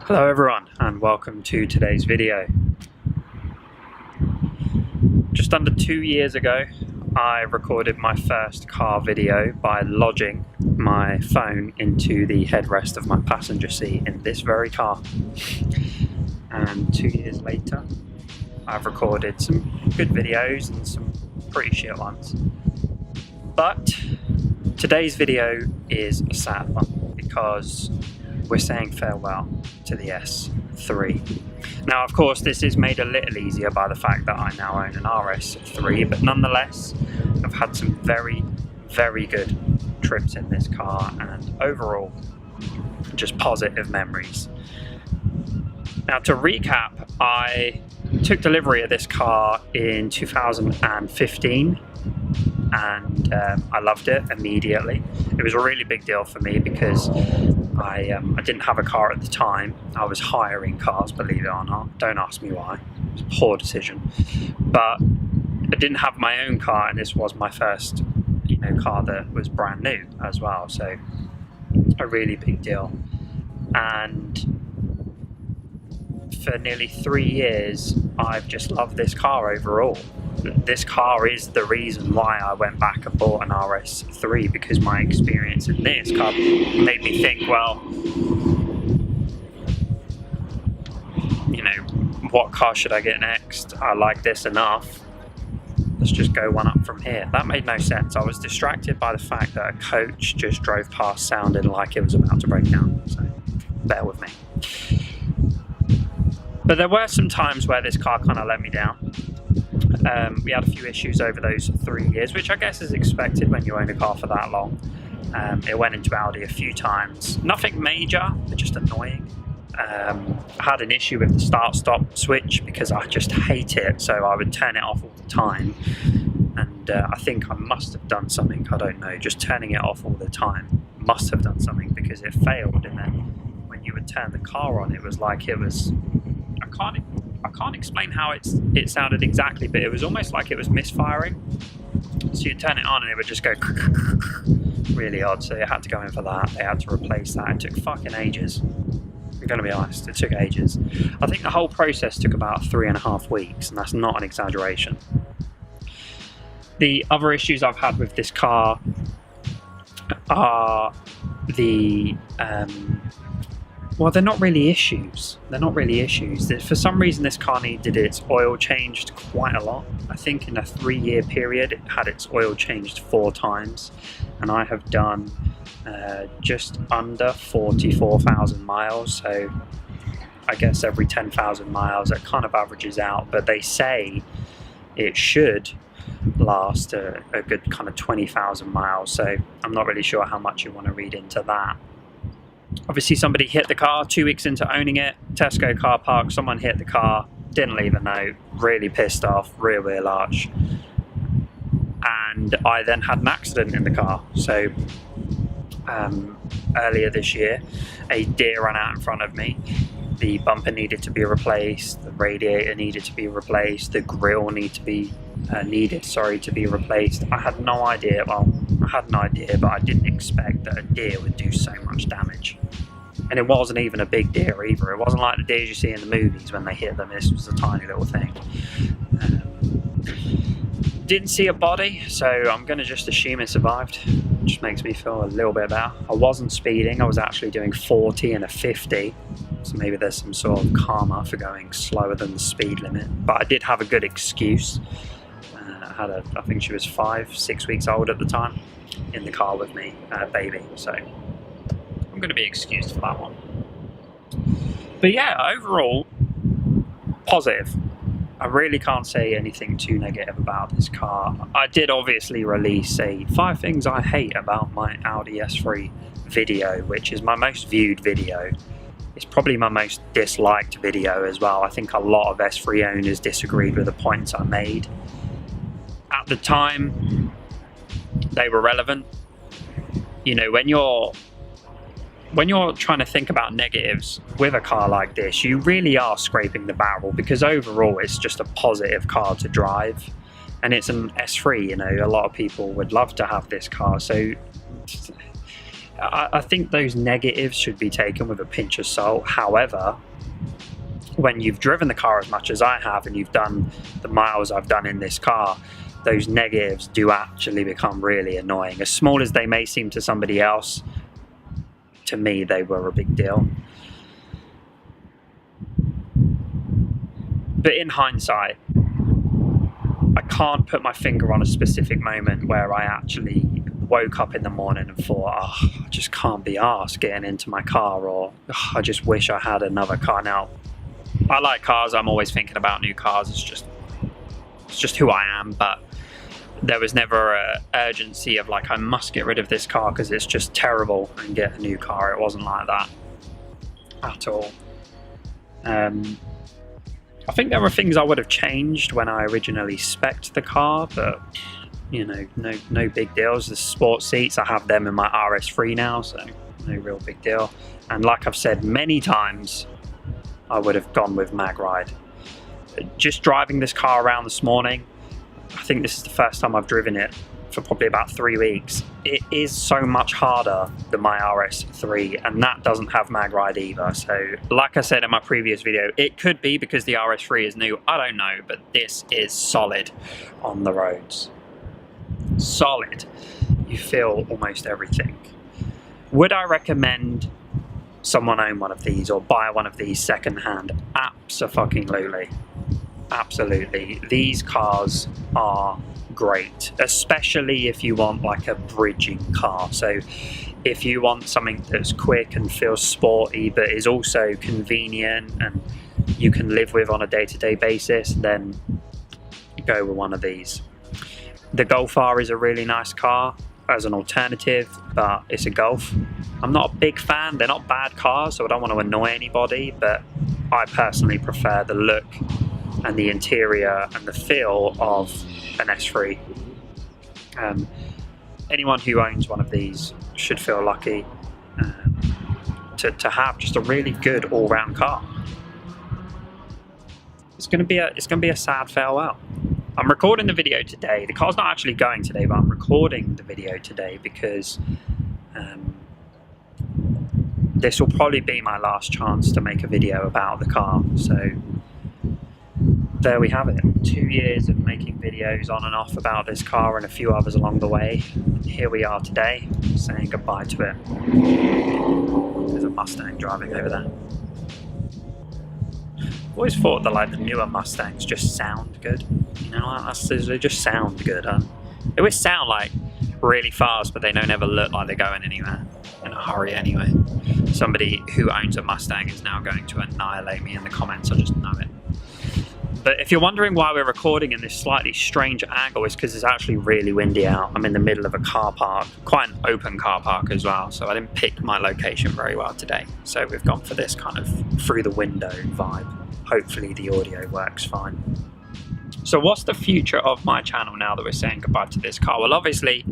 Hello everyone and welcome to today's video. Just under 2 years ago I recorded my first car video by lodging my phone into the headrest of my passenger seat in this very car, and 2 years later I've recorded some good videos and some pretty shit ones. But today's video is a sad one because we're saying farewell to the S3. Now, of course, this is made a little easier by the fact that I now own an RS3, but nonetheless, I've had some very, very good trips in this car and overall, just positive memories. Now, to recap, I took delivery of this car in 2015 and I loved it immediately. It was a really big deal for me because I didn't have a car at the time. I was hiring cars, believe it or not. Don't ask me why. It was a poor decision. But I didn't have my own car, and this was my first, car that was brand new as well. So a really big deal. And for nearly 3 years, I've just loved this car overall. This car is the reason why I went back and bought an RS3, because my experience in this car made me think, well, what car should I get next? I like this enough. Let's just go one up from here. That made no sense. I was distracted by the fact that a coach just drove past sounding like it was about to break down. So bear with me. But there were some times where this car kind of let me down. We had a few issues over those 3 years, which I guess is expected when you own a car for that long. It went into Audi a few times. Nothing major, but just annoying. I had an issue with the start-stop switch because I just hate it, so I would turn it off all the time. And I think I must have done something, I don't know, just turning it off all the time must have done something because it failed. And then when you would turn the car on, it was like it was... I can't explain how it sounded exactly, but it was almost like it was misfiring. So you'd turn it on and it would just go really odd. So they had to go in for that. They had to replace that. It took fucking ages. I'm going to be honest, it took ages. I think the whole process took about 3.5 weeks, and that's not an exaggeration. The other issues I've had with this car are the... well, they're not really issues. They're not really issues. For some reason, this car needed its oil changed quite a lot. I think in a 3-year period, it had its oil changed 4 times. And I have done just under 44,000 miles. So I guess every 10,000 miles, it kind of averages out. But they say it should last a good kind of 20,000 miles. So I'm not really sure how much you want to read into that. Obviously somebody hit the car 2 weeks into owning it, Tesco car park, someone hit the car, didn't leave a note, really pissed off, rear wheel arch. And I then had an accident in the car. So earlier this year, a deer ran out in front of me. The bumper needed to be replaced, the radiator needed to be replaced, the grille needed to be replaced. I had no idea, well, I had an idea, but I didn't expect that a deer would do so much damage. And it wasn't even a big deer either. It wasn't like the deers you see in the movies when they hit them. This was a tiny little thing. Didn't see a body, so I'm going to just assume it survived. Just makes me feel a little bit better. I wasn't speeding. I was actually doing 40 and a 50. So maybe there's some sort of karma for going slower than the speed limit. But I did have a good excuse. I think she was 5-6 weeks old at the time, in the car with me, baby. So I'm going to be excused for that one. But yeah, overall, positive. I really can't say anything too negative about this car. I did obviously release a 5 things I hate about my Audi S3 video, which is my most viewed video. It's probably my most disliked video as well. I think a lot of S3 owners disagreed with the points I made. At the time, they were relevant. When you're trying to think about negatives with a car like this, you really are scraping the barrel, because overall it's just a positive car to drive, and it's an S3. A lot of people would love to have this car, so I think those negatives should be taken with a pinch of salt. However, when you've driven the car as much as I have and you've done the miles I've done in this car, those negatives do actually become really annoying. As small as they may seem to somebody else, to me they were a big deal. But in hindsight, I can't put my finger on a specific moment where I actually woke up in the morning and thought, oh, I just can't be arsed getting into my car, or oh, I just wish I had another car. Now, I like cars, I'm always thinking about new cars, it's just who I am, but there was never an urgency of like, I must get rid of this car because it's just terrible and get a new car. It wasn't like that at all. I think there were things I would have changed when I originally spec'd the car, but you know, no big deals. The sports seats, I have them in my RS3 now, so no real big deal. And like I've said many times, I would have gone with mag ride. Just driving this car around this morning, I think this is the first time I've driven it for probably about 3 weeks. It is so much harder than my RS3, and that doesn't have mag ride either. So like I said in my previous video, it could be because the RS3 is new, I don't know, but this is solid on the roads. Solid. You feel almost everything. Would I recommend someone own one of these or buy one of these secondhand? Abso-fucking-lutely. Absolutely. These cars are great, especially if you want like a bridging car. So if you want something that's quick and feels sporty but is also convenient and you can live with on a day-to-day basis, then go with one of these. The Golf R is a really nice car as an alternative, but it's a Golf. I'm not a big fan, they're not bad cars, so I don't want to annoy anybody, but I personally prefer the look and the interior and the feel of an S3. Anyone who owns one of these should feel lucky to have just a really good all-round car. It's going to be a sad farewell. I'm recording the video today. The car's not actually going today, but I'm recording the video today because this will probably be my last chance to make a video about the car. So there we have it. 2 years of making videos on and off about this car and a few others along the way. Here we are today, saying goodbye to it. There's a Mustang driving over there. I've always thought that like the newer Mustangs just sound good. You know, they just sound good. They always sound like really fast, but they don't ever look like they're going anywhere in a hurry anyway. Somebody who owns a Mustang is now going to annihilate me in the comments, I just know it. But if you're wondering why we're recording in this slightly strange angle, it's because it's actually really windy out. I'm in the middle of a car park, quite an open car park as well, so I didn't pick my location very well today. So we've gone for this kind of through the window vibe. Hopefully the audio works fine. So what's the future of my channel now that we're saying goodbye to this car? Well, obviously,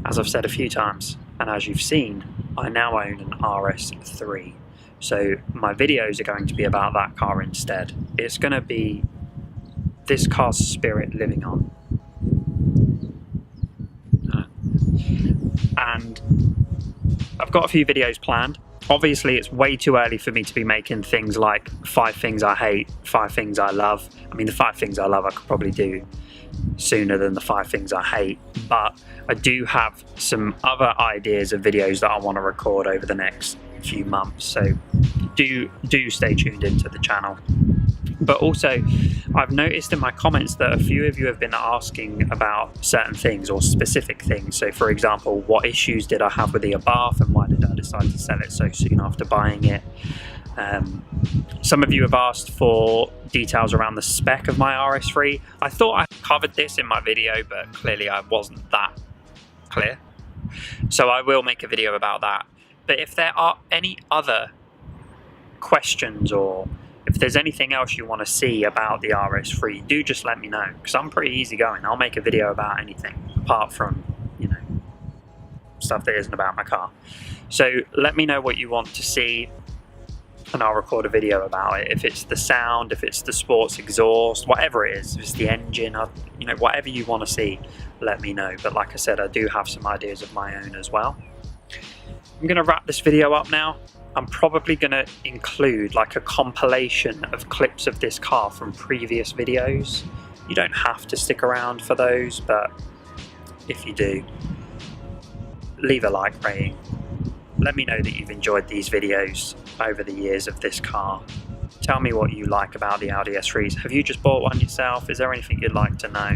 as I've said a few times, and as you've seen, I now own an RS3. So my videos are going to be about that car instead. It's going to be this car's spirit living on. And I've got a few videos planned. Obviously, it's way too early for me to be making things like 5 things I hate, 5 things I love. I mean, the 5 things I love I could probably do sooner than the 5 things I hate. But I do have some other ideas of videos that I want to record over the next few months. So do stay tuned into the channel. But also, I've noticed in my comments that a few of you have been asking about certain things or specific things. So for example, what issues did I have with the Abarth and why did I decide to sell it so soon after buying it? Some of you have asked for details around the spec of my RS3. I thought I covered this in my video, but clearly I wasn't that clear. So I will make a video about that. But if there are any other questions or if there's anything else you want to see about the RS3, do just let me know, because I'm pretty easygoing. I'll make a video about anything apart from, you know, stuff that isn't about my car. So let me know what you want to see and I'll record a video about it. If it's the sound, if it's the sports exhaust, whatever it is, if it's the engine, you know, whatever you want to see, let me know. But like I said, I do have some ideas of my own as well. I'm going to wrap this video up now. I'm probably going to include like a compilation of clips of this car from previous videos. You don't have to stick around for those, but if you do, leave a like rating. Let me know that you've enjoyed these videos over the years of this car. Tell me what you like about the Audi S3s. Have you just bought one yourself? Is there anything you'd like to know?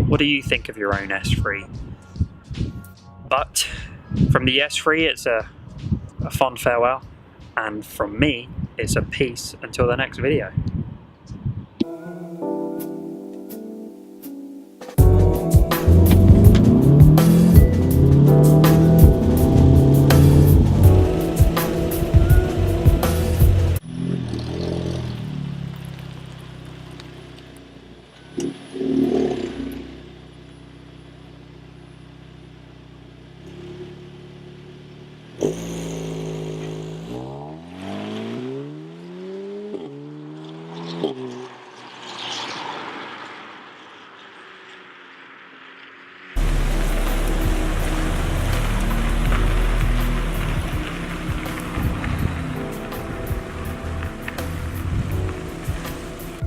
What do you think of your own S3? But from the S3, it's a fond farewell. And from me, it's a peace until the next video.